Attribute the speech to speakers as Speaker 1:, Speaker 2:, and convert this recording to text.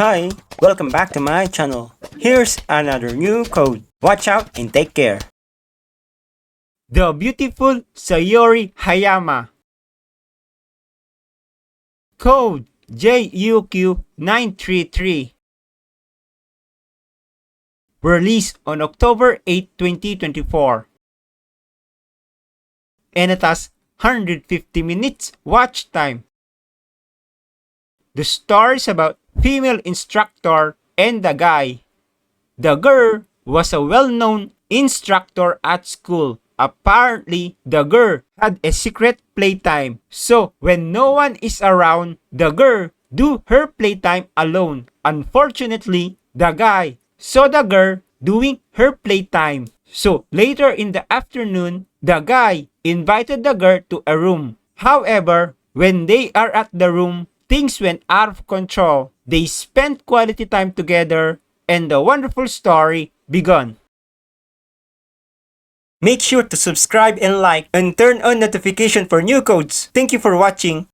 Speaker 1: Hi, welcome back to my channel. Here's another new code. Watch out and take care. The beautiful Sayori Hayama. Code JUQ933. Released on October 8, 2024. And it has 150 minutes watch time. The story is about female instructor and the guy. The girl was a well-known instructor at school. Apparently, the girl had a secret playtime. So, when no one is around, the girl do her playtime alone. Unfortunately, the guy saw the girl doing her playtime. So, later in the afternoon, the guy invited the girl to a room. However, when they are at the room, things went out of control. They spent quality time together and the wonderful story began. Make sure to subscribe and like and turn on notification for new codes. Thank you for watching.